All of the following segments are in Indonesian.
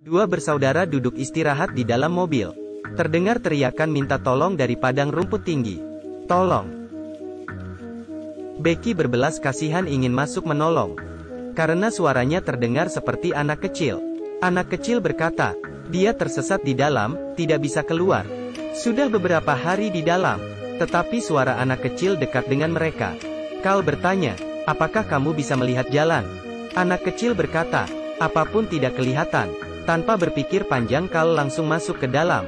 Dua bersaudara duduk istirahat di dalam mobil. Terdengar teriakan minta tolong dari padang rumput tinggi. Tolong. Becky berbelas kasihan ingin masuk menolong. Karena suaranya terdengar seperti anak kecil. Anak kecil berkata, dia tersesat di dalam, tidak bisa keluar. Sudah beberapa hari di dalam. Tetapi suara anak kecil dekat dengan mereka. Carl bertanya, apakah kamu bisa melihat jalan? Anak kecil berkata, apapun tidak kelihatan. Tanpa berpikir panjang Carl langsung masuk ke dalam.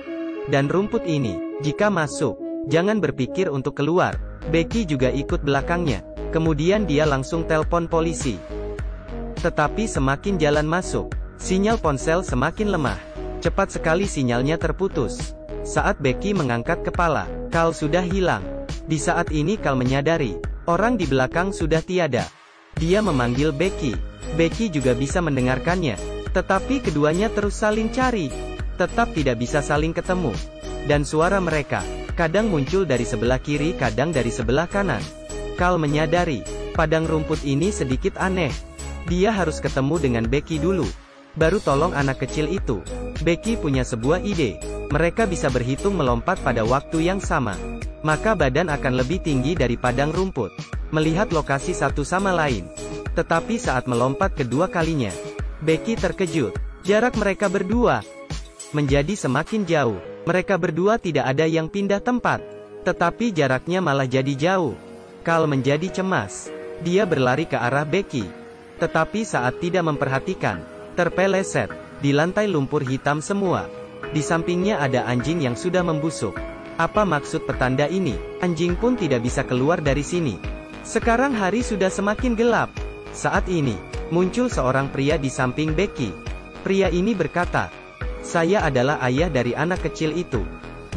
Dan rumput ini, jika masuk, jangan berpikir untuk keluar. Becky juga ikut belakangnya. Kemudian dia langsung telepon polisi. Tetapi semakin jalan masuk, sinyal ponsel semakin lemah. Cepat sekali sinyalnya terputus. Saat Becky mengangkat kepala, Carl sudah hilang. Di saat ini Carl menyadari, orang di belakang sudah tiada. Dia memanggil Becky. Becky juga bisa mendengarkannya. Tetapi keduanya terus saling cari. Tetap tidak bisa saling ketemu. Dan suara mereka, kadang muncul dari sebelah kiri kadang dari sebelah kanan. Carl menyadari, padang rumput ini sedikit aneh. Dia harus ketemu dengan Becky dulu. Baru tolong anak kecil itu. Becky punya sebuah ide. Mereka bisa berhitung melompat pada waktu yang sama. Maka badan akan lebih tinggi dari padang rumput. Melihat lokasi satu sama lain. Tetapi saat melompat kedua kalinya, Becky terkejut. Jarak mereka berdua menjadi semakin jauh. Mereka berdua tidak ada yang pindah tempat. Tetapi jaraknya malah jadi jauh. Carl menjadi cemas. Dia berlari ke arah Becky. Tetapi saat tidak memperhatikan, terpeleset. Di lantai lumpur hitam semua. Di sampingnya ada anjing yang sudah membusuk. Apa maksud petanda ini? Anjing pun tidak bisa keluar dari sini. Sekarang hari sudah semakin gelap. Saat ini, muncul seorang pria di samping Becky. Pria ini berkata, saya adalah ayah dari anak kecil itu.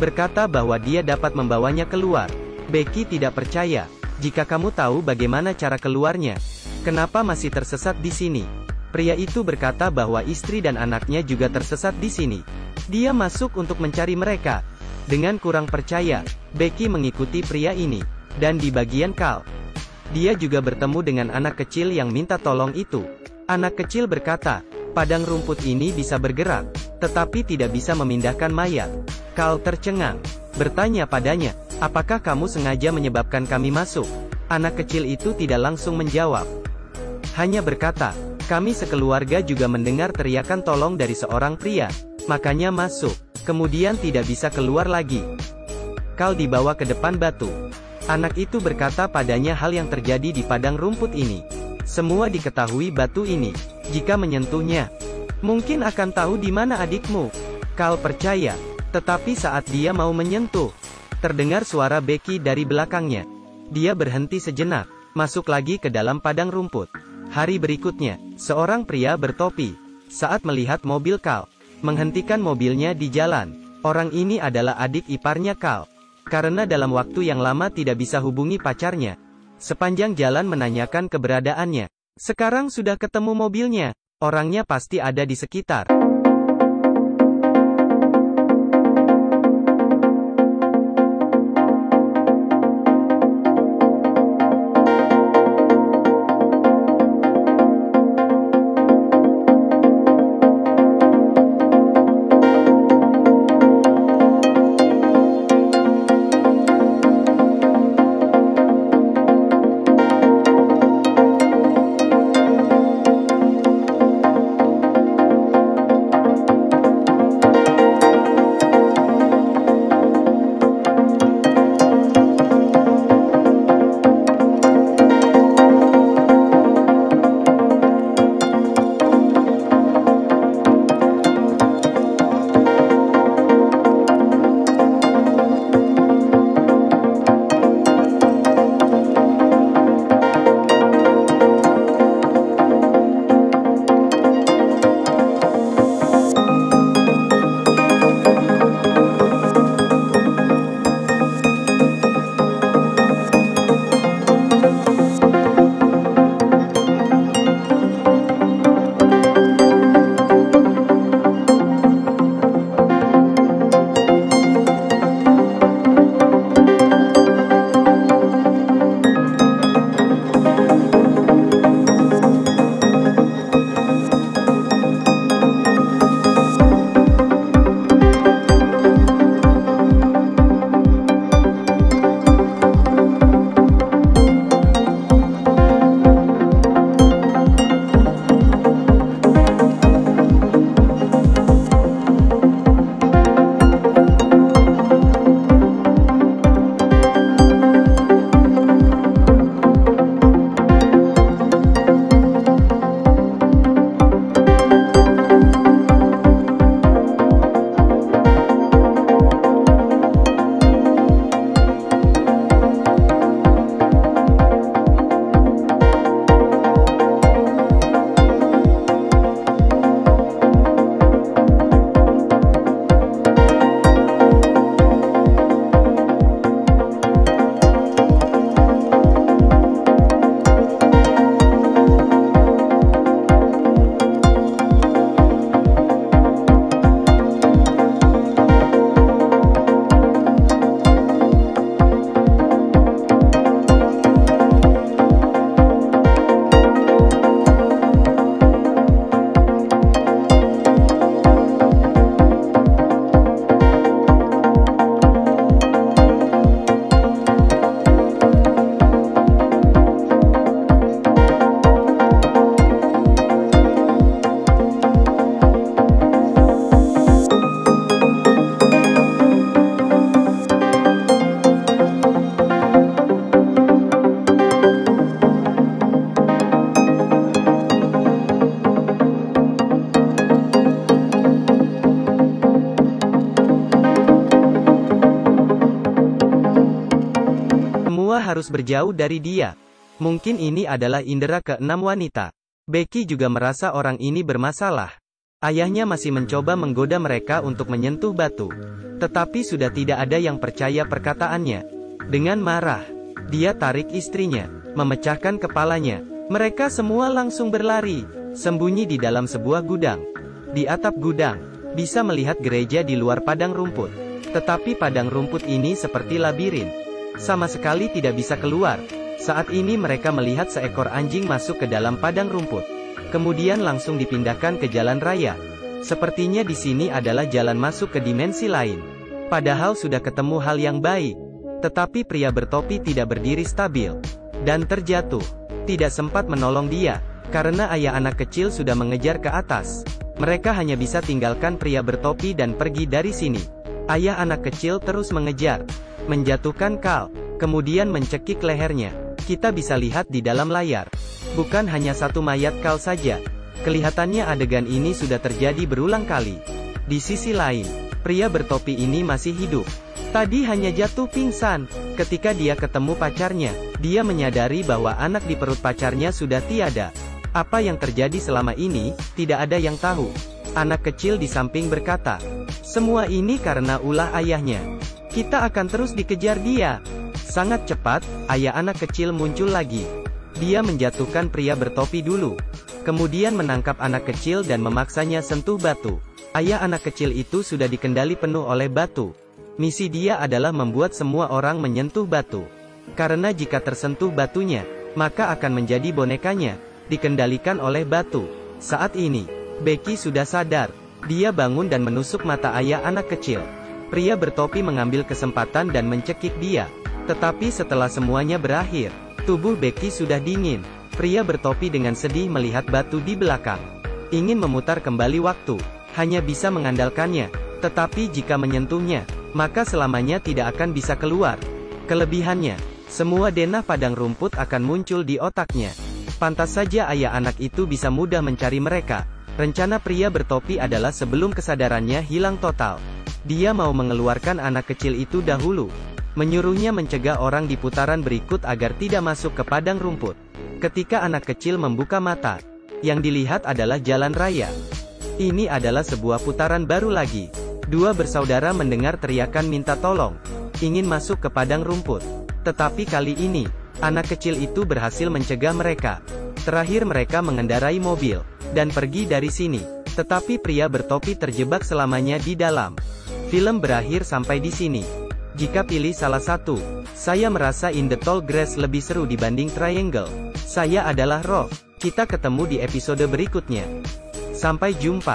Berkata bahwa dia dapat membawanya keluar. Becky tidak percaya. Jika kamu tahu bagaimana cara keluarnya, kenapa masih tersesat di sini? Pria itu berkata bahwa istri dan anaknya juga tersesat di sini. Dia masuk untuk mencari mereka. Dengan kurang percaya, Becky mengikuti pria ini. Dan di bagian Carl, dia juga bertemu dengan anak kecil yang minta tolong itu. Anak kecil berkata, padang rumput ini bisa bergerak, tetapi tidak bisa memindahkan mayat. Carl tercengang, bertanya padanya, apakah kamu sengaja menyebabkan kami masuk? Anak kecil itu tidak langsung menjawab. Hanya berkata, kami sekeluarga juga mendengar teriakan tolong dari seorang pria, makanya masuk, kemudian tidak bisa keluar lagi. Carl dibawa ke depan batu. Anak itu berkata padanya hal yang terjadi di padang rumput ini. Semua diketahui batu ini. Jika menyentuhnya, mungkin akan tahu di mana adikmu. Carl percaya. Tetapi saat dia mau menyentuh, terdengar suara Becky dari belakangnya. Dia berhenti sejenak, masuk lagi ke dalam padang rumput. Hari berikutnya, seorang pria bertopi, saat melihat mobil Carl, menghentikan mobilnya di jalan. Orang ini adalah adik iparnya Carl. Karena dalam waktu yang lama tidak bisa hubungi pacarnya, sepanjang jalan menanyakan keberadaannya. Sekarang sudah ketemu mobilnya, orangnya pasti ada di sekitar. harus berjauh dari dia. Mungkin ini adalah indera keenam wanita. Becky juga merasa orang ini bermasalah. Ayahnya masih mencoba menggoda mereka untuk menyentuh batu. Tetapi sudah tidak ada yang percaya perkataannya. Dengan marah, dia tarik istrinya, memecahkan kepalanya. Mereka semua langsung berlari, sembunyi di dalam sebuah gudang. Di atap gudang, bisa melihat gereja di luar padang rumput. Tetapi padang rumput ini seperti labirin. Sama sekali tidak bisa keluar. Saat ini mereka melihat seekor anjing masuk ke dalam padang rumput. Kemudian langsung dipindahkan ke jalan raya. Sepertinya di sini adalah jalan masuk ke dimensi lain. Padahal sudah ketemu hal yang baik. Tetapi pria bertopi tidak berdiri stabil. Dan terjatuh. Tidak sempat menolong dia. Karena ayah anak kecil sudah mengejar ke atas. Mereka hanya bisa tinggalkan pria bertopi dan pergi dari sini. Ayah anak kecil terus mengejar. Menjatuhkan Carl. Kemudian mencekik lehernya. Kita bisa lihat di dalam layar. Bukan hanya satu mayat Carl saja. Kelihatannya adegan ini sudah terjadi berulang kali. Di sisi lain, pria bertopi ini masih hidup. Tadi hanya jatuh pingsan. Ketika dia ketemu pacarnya, dia menyadari bahwa anak di perut pacarnya sudah tiada. Apa yang terjadi selama ini, tidak ada yang tahu. Anak kecil di samping berkata, "Semua ini karena ulah ayahnya. Kita akan terus dikejar dia." Sangat cepat, ayah anak kecil muncul lagi. Dia menjatuhkan pria bertopi dulu. Kemudian menangkap anak kecil dan memaksanya sentuh batu. Ayah anak kecil itu sudah dikendali penuh oleh batu. Misi dia adalah membuat semua orang menyentuh batu. Karena jika tersentuh batunya, maka akan menjadi bonekanya, dikendalikan oleh batu. Saat ini, Becky sudah sadar. Dia bangun dan menusuk mata ayah anak kecil. Pria bertopi mengambil kesempatan dan mencekik dia. Tetapi setelah semuanya berakhir, tubuh Becky sudah dingin. Pria bertopi dengan sedih melihat batu di belakang. Ingin memutar kembali waktu, hanya bisa mengandalkannya. Tetapi jika menyentuhnya, maka selamanya tidak akan bisa keluar. Kelebihannya, semua denah padang rumput akan muncul di otaknya. Pantas saja ayah anak itu bisa mudah mencari mereka. Rencana pria bertopi adalah sebelum kesadarannya hilang total. Dia mau mengeluarkan anak kecil itu dahulu. Menyuruhnya mencegah orang di putaran berikut agar tidak masuk ke padang rumput. Ketika anak kecil membuka mata, yang dilihat adalah jalan raya. Ini adalah sebuah putaran baru lagi. Dua bersaudara mendengar teriakan minta tolong, ingin masuk ke padang rumput. Tetapi kali ini, anak kecil itu berhasil mencegah mereka. Terakhir mereka mengendarai mobil, dan pergi dari sini. Tetapi pria bertopi terjebak selamanya di dalam. Film berakhir sampai di sini. Jika pilih salah satu, saya merasa In the Tall Grass lebih seru dibanding Triangle. Saya adalah Rob. Kita ketemu di episode berikutnya. Sampai jumpa.